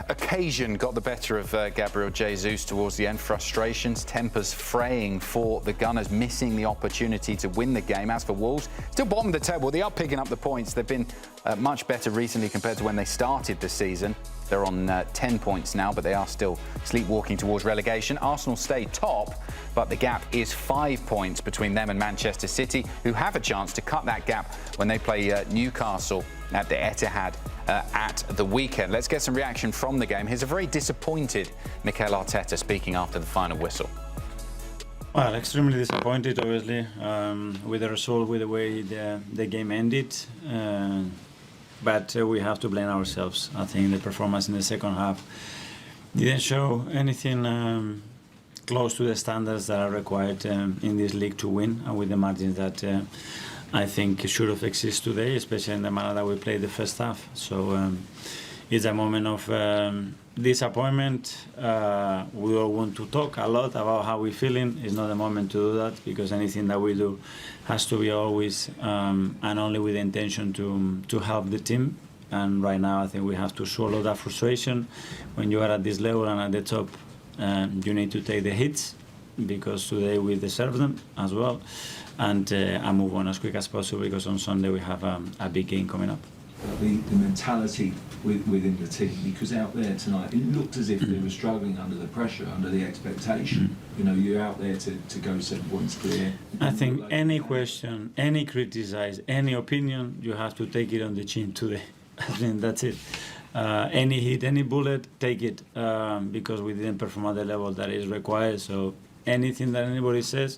occasion got the better of Gabriel Jesus towards the end. Frustrations, tempers fraying for the Gunners, missing the opportunity to win the game. As for Wolves, still bottom of the table. They are picking up the points. They've been much better recently compared to when they started the season. They're on 10 points now, but they are still sleepwalking towards relegation. Arsenal stay top, but the gap is 5 points between them and Manchester City, who have a chance to cut that gap when they play Newcastle at the Etihad at the weekend. Let's get some reaction from the game. Here's a very disappointed Mikel Arteta speaking after the final whistle. Well, extremely disappointed, obviously, with the result, with the way the game ended. But we have to blame ourselves. I think the performance in the second half didn't show anything close to the standards that are required in this league to win, and with the margins that I think should have existed today, especially in the manner that we played the first half. So it's a moment of disappointment. We all want to talk a lot about how we're feeling. It's not the moment to do that, because anything that we do has to be always and only with the intention to help the team. And right now I think we have to swallow that frustration. When you are at this level and at the top, you need to take the hits, because today we deserve them as well, and move on as quick as possible, because on Sunday we have a big game coming up. The mentality within the team, because out there tonight it looked as if they were struggling under the pressure, under the expectation. You know, you're out there to go 7 points clear. I think any question, any criticize, any opinion, you have to take it on the chin today. I mean, that's it. Any hit, any bullet, take it, because we didn't perform at the level that is required. So anything that anybody says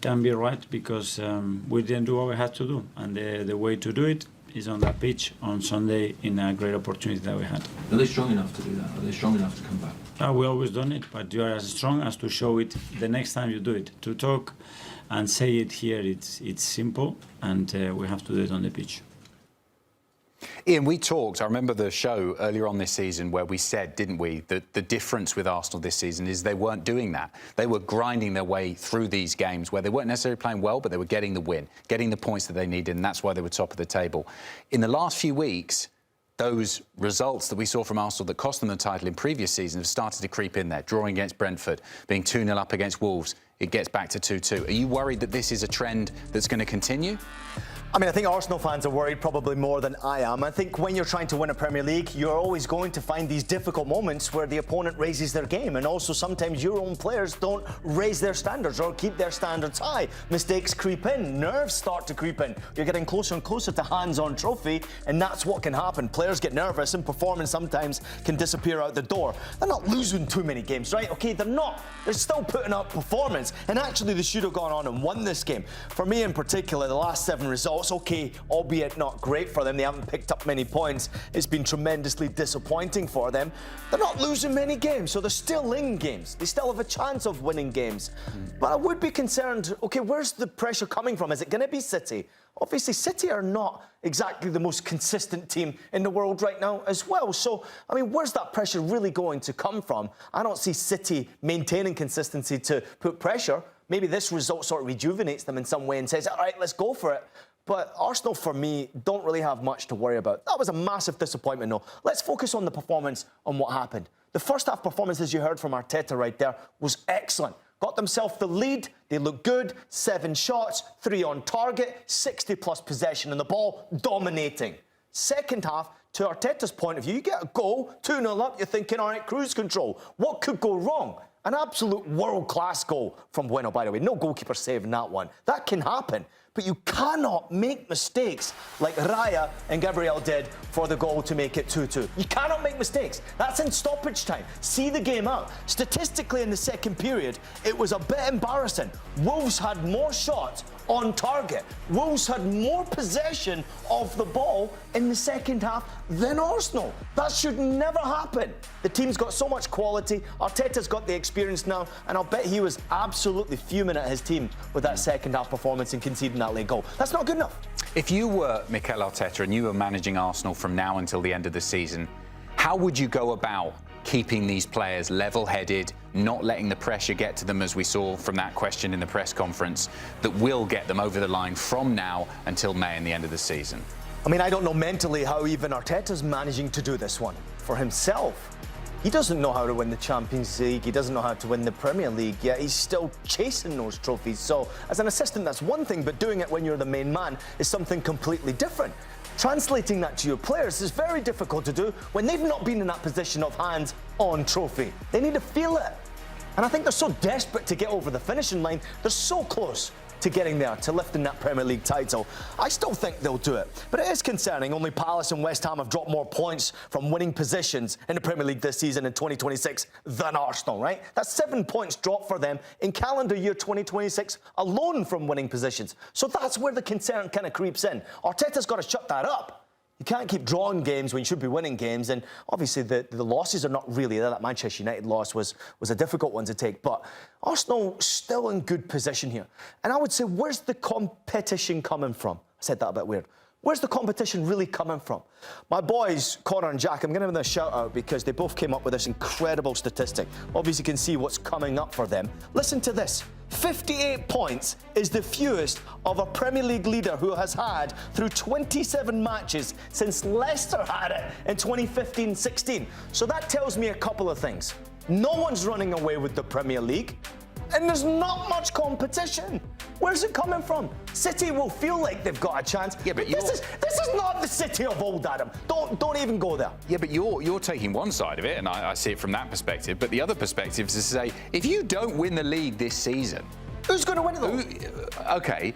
can be right, because we didn't do what we had to do, and the way to do it is on that pitch on Sunday in a great opportunity that we had. Are they strong enough to do that? Are they strong enough to come back? We always done it, but you are as strong as to show it the next time you do it. To talk and say it here, it's simple, and we have to do it on the pitch. Ian, we talked, I remember the show earlier on this season where we said, didn't we, that the difference with Arsenal this season is they weren't doing that. They were grinding their way through these games where they weren't necessarily playing well, but they were getting the win, getting the points that they needed, and that's why they were top of the table. In the last few weeks, those results that we saw from Arsenal that cost them the title in previous seasons have started to creep in there, drawing against Brentford, being 2-0 up against Wolves. It gets back to 2-2. Are you worried that this is a trend that's going to continue? I mean, I think Arsenal fans are worried probably more than I am. I think when you're trying to win a Premier League, you're always going to find these difficult moments where the opponent raises their game, and also sometimes your own players don't raise their standards or keep their standards high. Mistakes creep in, nerves start to creep in. You're getting closer and closer to hands-on trophy, and that's what can happen. Players get nervous and performance sometimes can disappear out the door. They're not losing too many games, right? Okay, they're not. They're still putting up performance, and actually they should have gone on and won this game. For me in particular, the last 7 results, okay, albeit not great for them. They haven't picked up many points. It's been tremendously disappointing for them. They're not losing many games, so they're still in games. They still have a chance of winning games. But I would be concerned, okay, where's the pressure coming from? Is it going to be City? Obviously, City are not exactly the most consistent team in the world right now as well. So, I mean, where's that pressure really going to come from? I don't see City maintaining consistency to put pressure. Maybe this result sort of rejuvenates them in some way and says, all right, let's go for it. But Arsenal, for me, don't really have much to worry about. That was a massive disappointment, though. Let's focus on the performance, on what happened. The first half performance, as you heard from Arteta right there, was excellent. Got themselves the lead. They looked good. 7 shots, 3 on target, 60-plus possession in the ball, dominating. Second half, to Arteta's point of view, you get a goal, 2-0 up, you're thinking, all right, cruise control. What could go wrong? An absolute world-class goal from Bueno, by the way. No goalkeeper saving that one. That can happen. But you cannot make mistakes like Raya and Gabriel did for the goal to make it 2-2. You cannot make mistakes. That's in stoppage time. See the game out. Statistically, in the second period, it was a bit embarrassing. Wolves had more shots on target. Wolves had more possession of the ball in the second half than Arsenal. That should never happen. The team's got so much quality. Arteta's got the experience now, and I'll bet he was absolutely fuming at his team with that second half performance and conceding that late goal. That's not good enough. If you were Mikel Arteta and you were managing Arsenal from now until the end of the season, how would you go about keeping these players level-headed, not letting the pressure get to them, as we saw from that question in the press conference, that will get them over the line from now until May and the end of the season? I mean, I don't know mentally how even Arteta's managing to do this one. For himself, He doesn't know how to win the Champions League. He doesn't know how to win the Premier League. Yet he's still chasing those trophies. So as an assistant, that's one thing, but doing it when you're the main man is something completely different. Translating that to your players is very difficult to do when they've not been in that position of hands-on trophy. They need to feel it. And I think they're so desperate to get over the finishing line. They're so close to getting there, to lifting that Premier League title. I still think they'll do it. But it is concerning. Only Palace and West Ham have dropped more points from winning positions in the Premier League this season in 2026 than Arsenal, right? That's 7 points dropped for them in calendar year 2026 alone from winning positions. So that's where the concern kind of creeps in. Arteta's got to shut that up. You can't keep drawing games when you should be winning games, and obviously the losses are not really there. That Manchester United loss was a difficult one to take, but Arsenal still in good position here. And I would say, where's the competition coming from? I said that a bit weird. Where's the competition really coming from? My boys, Connor and Jack, I'm going to give them a shout out because they both came up with this incredible statistic. Obviously, you can see what's coming up for them. Listen to this. 58 points is the fewest of a Premier League leader who has had through 27 matches since Leicester had it in 2015-16. So that tells me a couple of things. No one's running away with the Premier League, and there's not much competition. Where's it coming from? City will feel like they've got a chance. Yeah, but this is not the City of old, Adam. Don't even go there. Yeah, but you're taking one side of it, and I see it from that perspective. But the other perspective is to say, if you don't win the league this season, who's going to win it though? Okay.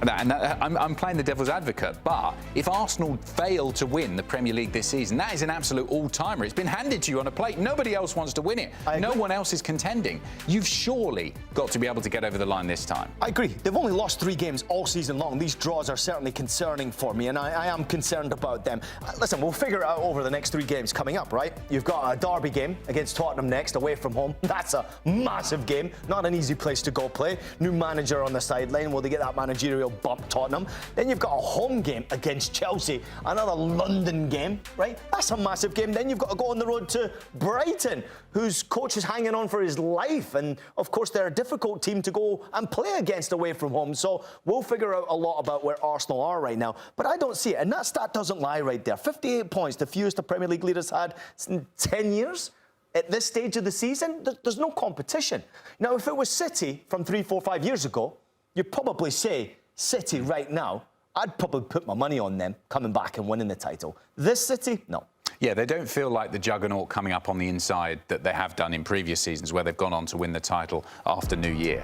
I'm playing the devil's advocate, but if Arsenal fail to win the Premier League this season, that is an absolute all-timer. It's been handed to you on a plate. Nobody else wants to win it. No one else is contending. You've surely got to be able to get over the line this time. I agree. They've only lost 3 games all season long. These draws are certainly concerning for me, and I am concerned about them. Listen, we'll figure it out over the next 3 games coming up, right? You've got a derby game against Tottenham next, away from home. That's a massive game. Not an easy place to go play. New manager on the sideline. Will they get that managerial bump, Tottenham? Then you've got a home game against Chelsea, another London game, right? That's a massive game. Then you've got to go on the road to Brighton, whose coach is hanging on for his life, and of course they're a difficult team to go and play against away from home. So we'll figure out a lot about where Arsenal are right now, but I don't see it, and that stat doesn't lie right there. 58 points, the fewest the Premier League leaders had in 10 years. At this stage of the season, there's no competition. Now, if it was City from 3, 4, 5 years ago, you'd probably say City right now, I'd probably put my money on them coming back and winning the title. This City, no. Yeah, they don't feel like the juggernaut coming up on the inside that they have done in previous seasons where they've gone on to win the title after New Year.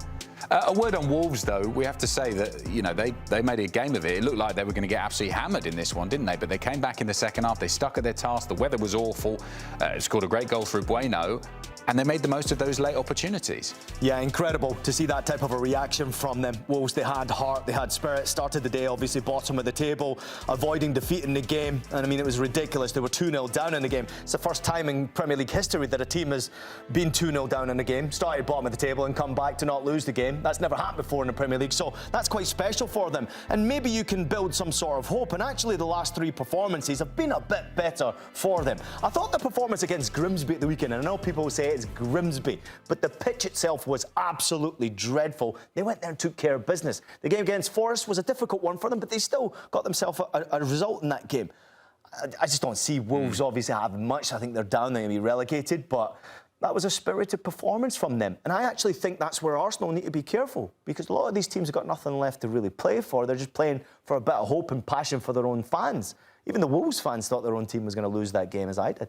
A word on Wolves, though. We have to say that, you know, they made a game of it. It looked like they were going to get absolutely hammered in this one, didn't they? But they came back in the second half. They stuck at their task. The weather was awful. Scored a great goal through Bueno. And they made the most of those late opportunities. Yeah, incredible to see that type of a reaction from them. Wolves, they had heart, they had spirit. Started the day, obviously, bottom of the table, avoiding defeat in the game. And I mean, it was ridiculous. They were 2-0 down in the game. It's the first time in Premier League history that a team has been 2-0 down in a game, started bottom of the table and come back to not lose the game. That's never happened before in the Premier League. So that's quite special for them. And maybe you can build some sort of hope. And actually, the last 3 performances have been a bit better for them. I thought the performance against Grimsby at the weekend, and I know people will say it's Grimsby, but the pitch itself was absolutely dreadful. They went there and took care of business. The game against Forest was a difficult one for them, but they still got themselves a result in that game. I just don't see Wolves obviously having much. I think they're down, they're going to be relegated, but that was a spirited performance from them. And I actually think that's where Arsenal need to be careful, because a lot of these teams have got nothing left to really play for. They're just playing for a bit of hope and passion for their own fans. Even the Wolves fans thought their own team was going to lose that game, as I did.